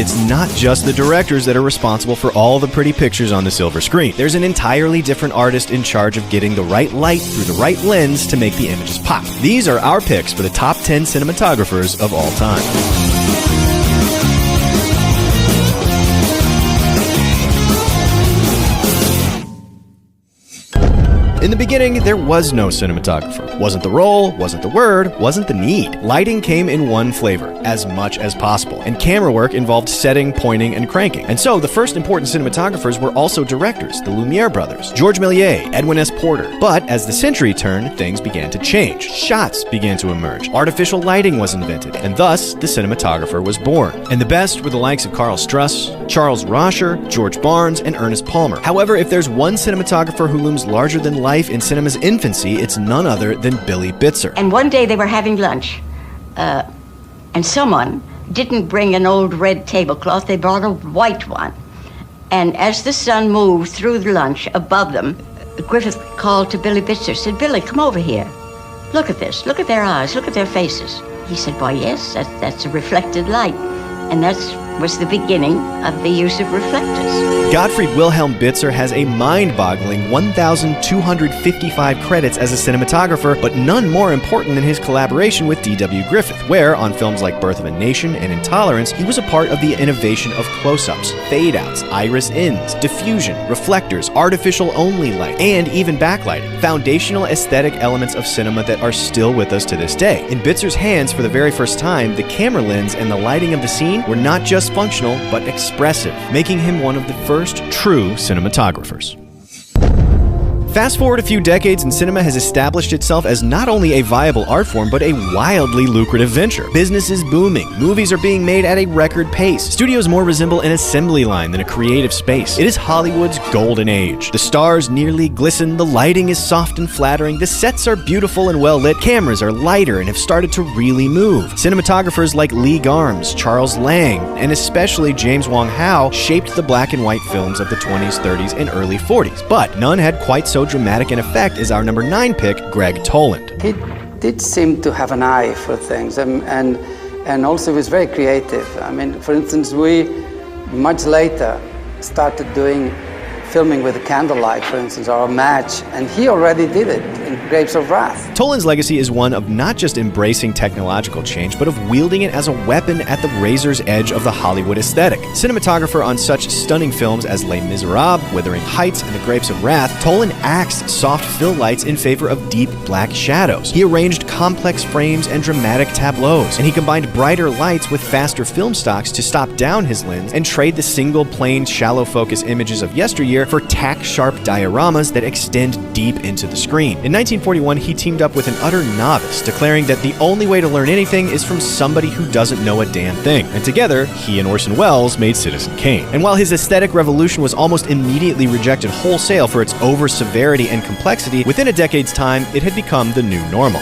it's not just the directors that are responsible for all the pretty pictures on the silver screen. There's an entirely different artist in charge of getting the right light through the right lens to make the images pop. These are our picks for the top 10 cinematographers of all time. In the beginning, there was no cinematographer. Wasn't the role, wasn't the word, wasn't the need. Lighting came in one flavor, as much as possible, and camera work involved setting, pointing, and cranking. And so, the first important cinematographers were also directors, the Lumiere brothers, Georges Méliès, Edwin S. Porter. But as the century turned, things began to change. Shots began to emerge. Artificial lighting was invented, and thus, the cinematographer was born. And the best were the likes of Karl Struss, Charles Roscher, George Barnes, and Ernest Palmer. However, if there's one cinematographer who looms larger than life in cinema's infancy, it's none other than Billy Bitzer. And one day they were having lunch, and someone didn't bring an old red tablecloth, they brought a white one. And as the sun moved through the lunch above them, Griffith called to Billy Bitzer, said, "Billy, come over here. Look at this, look at their eyes, look at their faces." He said, "Why, yes, that's a reflected light." And that was the beginning of the use of reflectors. Gottfried Wilhelm Bitzer has a mind-boggling 1,255 credits as a cinematographer, but none more important than his collaboration with D.W. Griffith, where, on films like Birth of a Nation and Intolerance, he was a part of the innovation of close-ups, fade-outs, iris-ins, diffusion, reflectors, artificial-only light, and even backlighting, foundational aesthetic elements of cinema that are still with us to this day. In Bitzer's hands, for the very first time, the camera lens and the lighting of the scene were not just functional, but expressive, making him one of the first true cinematographers. Fast forward a few decades and cinema has established itself as not only a viable art form, but a wildly lucrative venture. Business is booming. Movies are being made at a record pace. Studios more resemble an assembly line than a creative space. It is Hollywood's golden age. The stars nearly glisten, the lighting is soft and flattering, the sets are beautiful and well lit, cameras are lighter and have started to really move. Cinematographers like Lee Garms, Charles Lang, and especially James Wong Howe shaped the black and white films of the 20s, 30s, and early 40s. But none had quite so dramatic an effect as our number 9 pick, Greg Toland. He did seem to have an eye for things, and also was very creative. I mean, for instance, we much later started filming with a candlelight, for instance, or a match, and he already did it in Grapes of Wrath. Toland's legacy is one of not just embracing technological change, but of wielding it as a weapon at the razor's edge of the Hollywood aesthetic. Cinematographer on such stunning films as Les Miserables, Wuthering Heights, and The Grapes of Wrath, Toland axed soft fill lights in favor of deep black shadows. He arranged complex frames and dramatic tableaus, and he combined brighter lights with faster film stocks to stop down his lens and trade the single, plain, shallow focus images of yesteryear for tack-sharp dioramas that extend deep into the screen. In 1941, he teamed up with an utter novice, declaring that the only way to learn anything is from somebody who doesn't know a damn thing. And together, he and Orson Welles made Citizen Kane. And while his aesthetic revolution was almost immediately rejected wholesale for its over-severity and complexity, within a decade's time, it had become the new normal.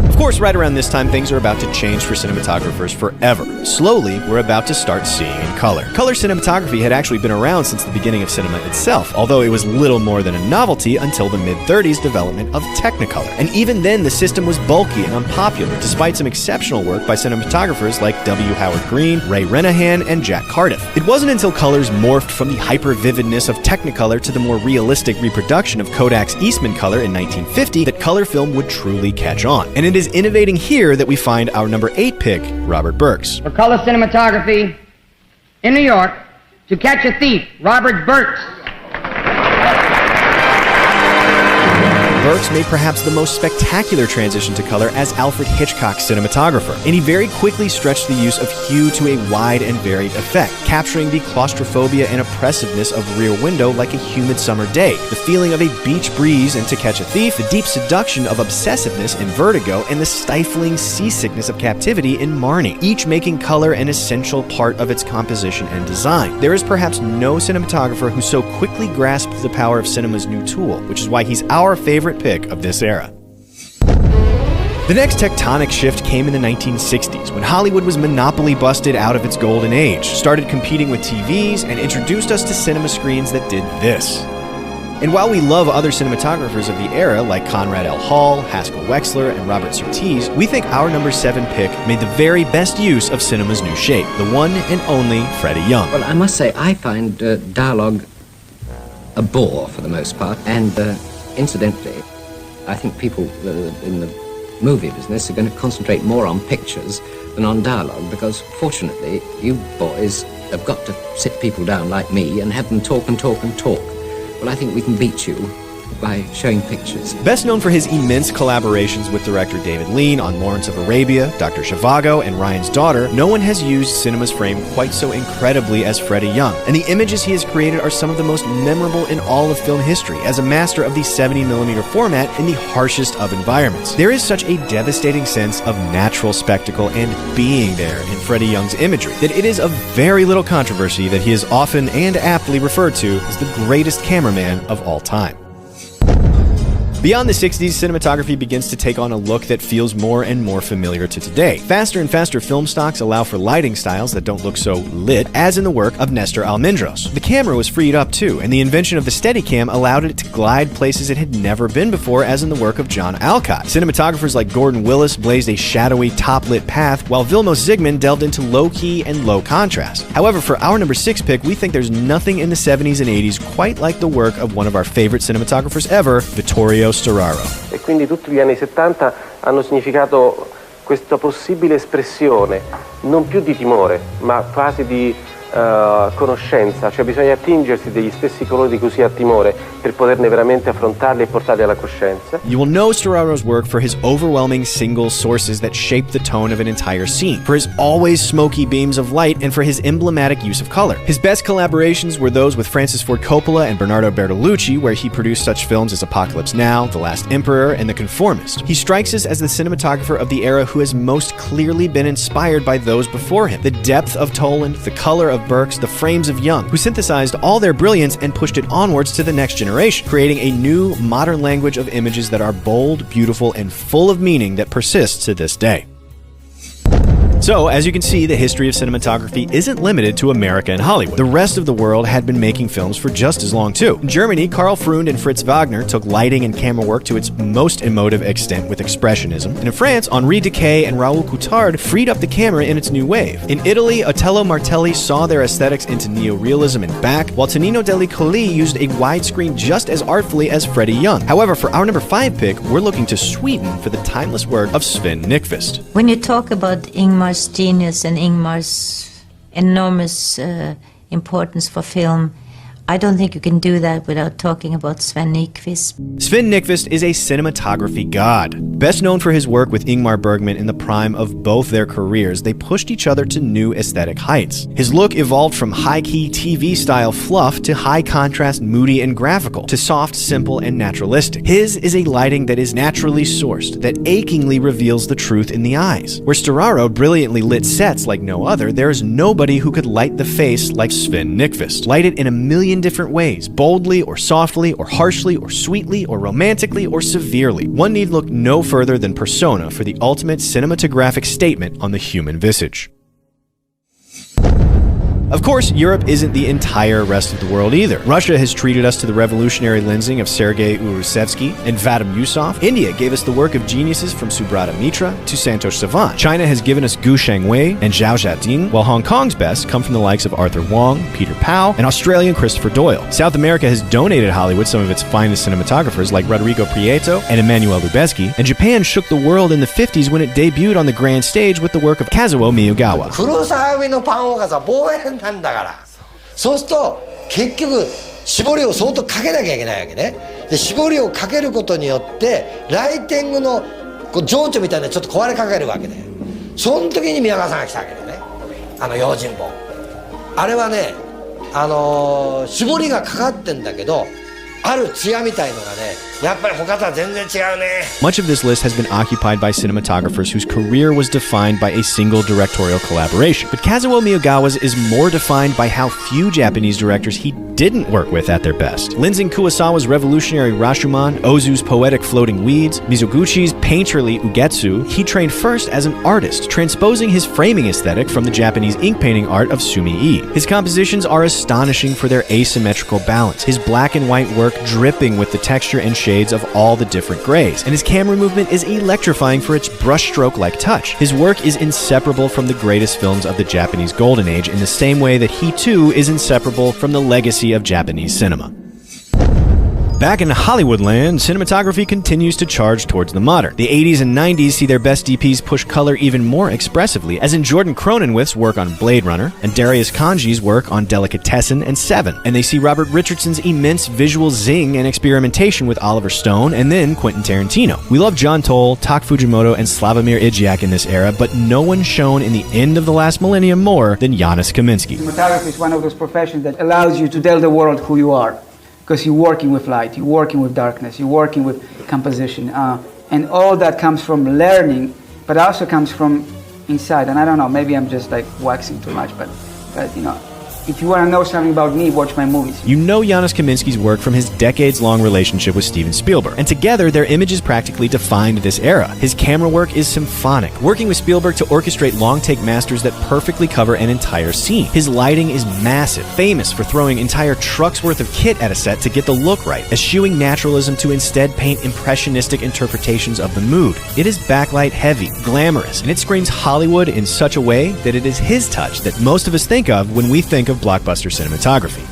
Of course, right around this time, things are about to change for cinematographers forever. Slowly, we're about to start seeing in color. Color cinematography had actually been around since the beginning of cinema itself, although it was little more than a novelty until the mid-30s development of Technicolor. And even then, the system was bulky and unpopular, despite some exceptional work by cinematographers like W. Howard Green, Ray Renahan, and Jack Cardiff. It wasn't until colors morphed from the hyper-vividness of Technicolor to the more realistic reproduction of Kodak's Eastman color in 1950 that color film would truly catch on. And it is innovating here that we find our number 8 pick, Robert Burks. For color cinematography in New York, To Catch a Thief, Robert Burks. Burks made perhaps the most spectacular transition to color as Alfred Hitchcock's cinematographer, and he very quickly stretched the use of hue to a wide and varied effect, capturing the claustrophobia and oppressiveness of Rear Window like a humid summer day, the feeling of a beach breeze in To Catch a Thief, the deep seduction of obsessiveness in Vertigo, and the stifling seasickness of captivity in Marnie, each making color an essential part of its composition and design. There is perhaps no cinematographer who so quickly grasped the power of cinema's new tool, which is why he's our favorite pick of this era. The next tectonic shift came in the 1960s, when Hollywood was monopoly busted out of its golden age, started competing with TVs, and introduced us to cinema screens that did this. And while we love other cinematographers of the era like Conrad L. Hall, Haskell Wexler, and Robert Surtees, we think our number 7 pick made the very best use of cinema's new shape, the one and only Freddie Young. Well, I must say, I find dialogue a bore for the most part, and incidentally, I think people in the movie business are going to concentrate more on pictures than on dialogue, because fortunately, you boys have got to sit people down like me and have them talk and talk and talk. Well, I think we can beat you by showing pictures. Best known for his immense collaborations with director David Lean on Lawrence of Arabia, Dr. Zhivago, and Ryan's Daughter, no one has used cinema's frame quite so incredibly as Freddie Young, and the images he has created are some of the most memorable in all of film history as a master of the 70mm format in the harshest of environments. There is such a devastating sense of natural spectacle and being there in Freddie Young's imagery that it is of very little controversy that he is often and aptly referred to as the greatest cameraman of all time. Beyond the 60s, cinematography begins to take on a look that feels more and more familiar to today. Faster and faster film stocks allow for lighting styles that don't look so lit, as in the work of Nestor Almendros. The camera was freed up too, and the invention of the Steadicam allowed it to glide places it had never been before, as in the work of John Alcott. Cinematographers like Gordon Willis blazed a shadowy, top-lit path, while Vilmos Zsigmond delved into low-key and low contrast. However, for our number 6 pick, we think there's nothing in the 70s and 80s quite like the work of one of our favorite cinematographers ever, Vittorio Storaro. E quindi tutti gli anni 70 hanno significato questa possibile espressione, non più di timore, ma quasi di conoscenza, cioè bisogna attingersi degli stessi colori di cui si ha timore per poterne veramente affrontarli e portarli alla coscienza. You will know Storaro's work for his overwhelming single sources that shape the tone of an entire scene, for his always smoky beams of light, and for his emblematic use of color. His best collaborations were those with Francis Ford Coppola and Bernardo Bertolucci, where he produced such films as Apocalypse Now, The Last Emperor, and The Conformist. He strikes us as the cinematographer of the era who has most clearly been inspired by those before him. The depth of Toland, the color of Burks, the frames of Young, who synthesized all their brilliance and pushed it onwards to the next generation, creating a new, modern language of images that are bold, beautiful, and full of meaning that persists to this day. So, as you can see, the history of cinematography isn't limited to America and Hollywood. The rest of the world had been making films for just as long, too. In Germany, Karl Freund and Fritz Wagner took lighting and camera work to its most emotive extent with Expressionism. And in France, Henri Decay and Raoul Coutard freed up the camera in its new wave. In Italy, Otello Martelli saw their aesthetics into neorealism and back, while Tonino Delli used a widescreen just as artfully as Freddie Young. However, for our number 5 pick, we're looking to Sweden for the timeless work of Sven Nykvist. When you talk about Ingmar's genius and Ingmar's enormous importance for film, I don't think you can do that without talking about Sven Nykvist. Sven Nykvist is a cinematography god. Best known for his work with Ingmar Bergman in the prime of both their careers, they pushed each other to new aesthetic heights. His look evolved from high-key TV-style fluff to high-contrast, moody and graphical, to soft, simple, and naturalistic. His is a lighting that is naturally sourced, that achingly reveals the truth in the eyes. Where Storaro brilliantly lit sets like no other, there is nobody who could light the face like Sven Nykvist. Light it in a million different ways, boldly or softly or harshly or sweetly or romantically or severely. One need look no further than Persona for the ultimate cinematographic statement on the human visage. Of course, Europe isn't the entire rest of the world either. Russia has treated us to the revolutionary lensing of Sergei Urusevsky and Vadim Yusov. India gave us the work of geniuses from Subrata Mitra to Santosh Savan. China has given us Gu Shengwei and Zhao Jiading, while Hong Kong's best come from the likes of Arthur Wong, Peter Pao, and Australian Christopher Doyle. South America has donated Hollywood some of its finest cinematographers like Rodrigo Prieto and Emmanuel Lubezki, and Japan shook the world in the 50s when it debuted on the grand stage with the work of Kazuo Miyagawa. なんだからそうすると結局絞りを相当かけなきゃいけないわけねで絞りをかけることによってライティングのこう情緒みたいなちょっと壊れかけるわけでその時に宮川さんが来たわけでね用心棒あれはね絞りがかかってんだけどある艶みたいのがねやっぱり他とは全然違うね。 Much of this list has been occupied by cinematographers whose career was defined by a single directorial collaboration. But Kazuo Miyagawa's is more defined by how few Japanese directors he didn't work with at their best. Lenzing Kurosawa's revolutionary Rashomon, Ozu's poetic Floating Weeds, Mizoguchi's painterly Ugetsu, he trained first as an artist, transposing his framing aesthetic from the Japanese ink painting art of Sumi-e. His compositions are astonishing for their asymmetrical balance, his black and white work dripping with the texture and shades of all the different grays, and his camera movement is electrifying for its brushstroke-like touch. His work is inseparable from the greatest films of the Japanese Golden Age in the same way that he too is inseparable from the legacy of Japanese cinema. Back in Hollywood land, cinematography continues to charge towards the modern. The 80s and 90s see their best DPs push color even more expressively, as in Jordan Cronenweth's work on Blade Runner, and Darius Kanji's work on Delicatessen and Seven. And they see Robert Richardson's immense visual zing and experimentation with Oliver Stone, and then Quentin Tarantino. We love John Toll, Tak Fujimoto, and Slavomir Žižek in this era, but no one shone in the end of the last millennium more than Janusz Kaminski. Cinematography is one of those professions that allows you to tell the world who you are. Because you're working with light, you're working with darkness, you're working with composition. And all that comes from learning, but also comes from inside. And I don't know, maybe I'm just like waxing too much, but you know, if you want to know something about me, watch my movies. You know Janusz Kaminski's work from his decades-long relationship with Steven Spielberg, and together their images practically defined this era. His camera work is symphonic, working with Spielberg to orchestrate long-take masters that perfectly cover an entire scene. His lighting is massive, famous for throwing entire trucks worth of kit at a set to get the look right, eschewing naturalism to instead paint impressionistic interpretations of the mood. It is backlight-heavy, glamorous, and it screams Hollywood in such a way that it is his touch that most of us think of when we think of blockbuster cinematography.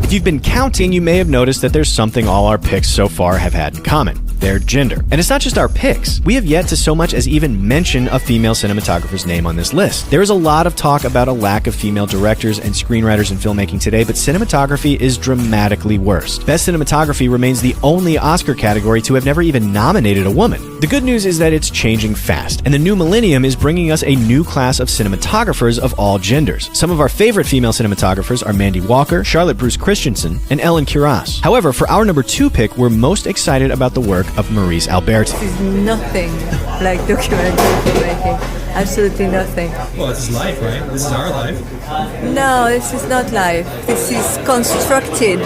If you've been counting, you may have noticed that there's something all our picks so far have had in common. Their gender. And it's not just our picks. We have yet to so much as even mention a female cinematographer's name on this list. There is a lot of talk about a lack of female directors and screenwriters in filmmaking today, but cinematography is dramatically worse. Best cinematography remains the only Oscar category to have never even nominated a woman. The good news is that it's changing fast, and the new millennium is bringing us a new class of cinematographers of all genders. Some of our favorite female cinematographers are Mandy Walker, Charlotte Bruce Christensen, and Ellen Kuras. However, for our number 2 pick, we're most excited about the work of Maurice Alberti. This is nothing like documentary filmmaking. Absolutely nothing. Well, this is life, right? This is our life. No, this is not life. This is constructed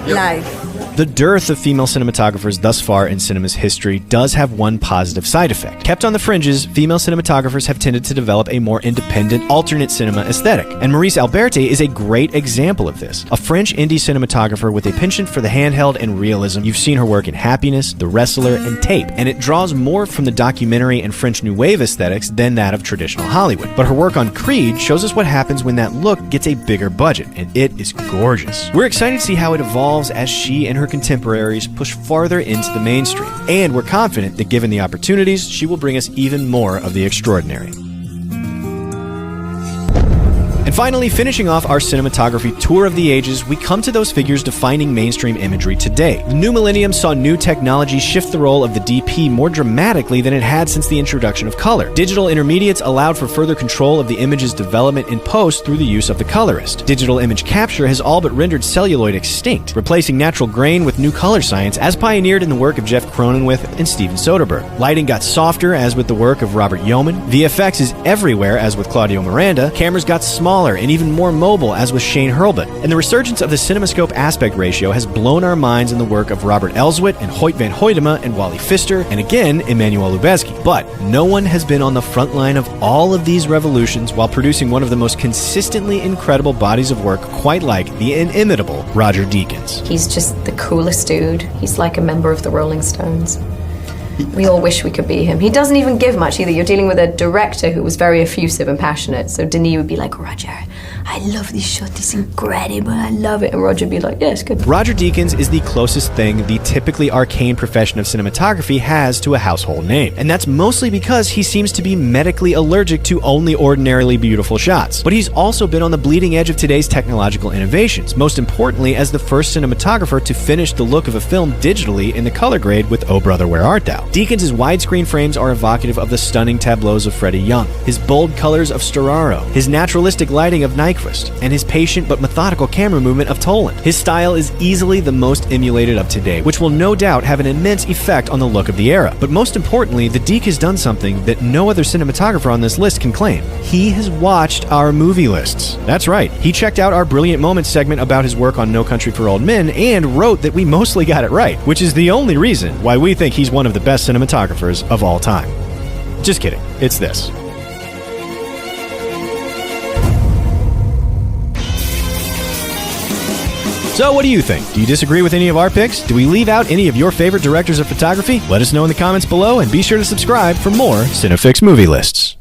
life. The dearth of female cinematographers thus far in cinema's history does have one positive side effect. Kept on the fringes, female cinematographers have tended to develop a more independent, alternate cinema aesthetic. And Maurice Alberti is a great example of this. A French indie cinematographer with a penchant for the handheld and realism. You've seen her work in Happiness, The Wrestler, and Tape, and it draws more from the documentary and French New Wave aesthetics than that of traditional Hollywood. But her work on Creed shows us what happens when that look gets a bigger budget, and it is gorgeous. We're excited to see how it evolves as she and her contemporaries push farther into the mainstream, and we're confident that given the opportunities, she will bring us even more of the extraordinary. And finally, finishing off our cinematography tour of the ages, we come to those figures defining mainstream imagery today. The new millennium saw new technology shift the role of the DP more dramatically than it had since the introduction of color. Digital intermediates allowed for further control of the image's development in post through the use of the colorist. Digital image capture has all but rendered celluloid extinct, replacing natural grain with new color science, as pioneered in the work of Jeff Cronenweth and Steven Soderbergh. Lighting got softer, as with the work of Robert Yeoman. VFX is everywhere, as with Claudio Miranda. Cameras got smaller and even more mobile, as with Shane Hurlbut. And the resurgence of the CinemaScope aspect ratio has blown our minds in the work of Robert Elswit and Hoyt van Hoytema and Wally Pfister, and again, Emmanuel Lubezki. But no one has been on the front line of all of these revolutions while producing one of the most consistently incredible bodies of work, quite like the inimitable Roger Deakins. He's just the coolest dude. He's like a member of the Rolling Stones. We all wish we could be him. He doesn't even give much either. You're dealing with a director who was very effusive and passionate. So Denis would be like, Roger, I love this shot. It's incredible. I love it. And Roger would be like, yeah, it's good. Roger Deakins is the closest thing the typically arcane profession of cinematography has to a household name. And that's mostly because he seems to be medically allergic to only ordinarily beautiful shots. But he's also been on the bleeding edge of today's technological innovations, most importantly as the first cinematographer to finish the look of a film digitally in the color grade with Oh Brother, Where Art Thou? Deakins' widescreen frames are evocative of the stunning tableaus of Freddie Young, his bold colors of Storaro, his naturalistic lighting of Nyquist, and his patient but methodical camera movement of Toland. His style is easily the most emulated of today, which will no doubt have an immense effect on the look of the era. But most importantly, the Deke has done something that no other cinematographer on this list can claim. He has watched our movie lists. That's right, he checked out our Brilliant Moments segment about his work on No Country for Old Men and wrote that we mostly got it right, which is the only reason why we think he's one of the best cinematographers of all time. Just kidding, it's this. So what do you think? Do you disagree with any of our picks? Do we leave out any of your favorite directors of photography? Let us know in the comments below and be sure to subscribe for more CineFix movie lists.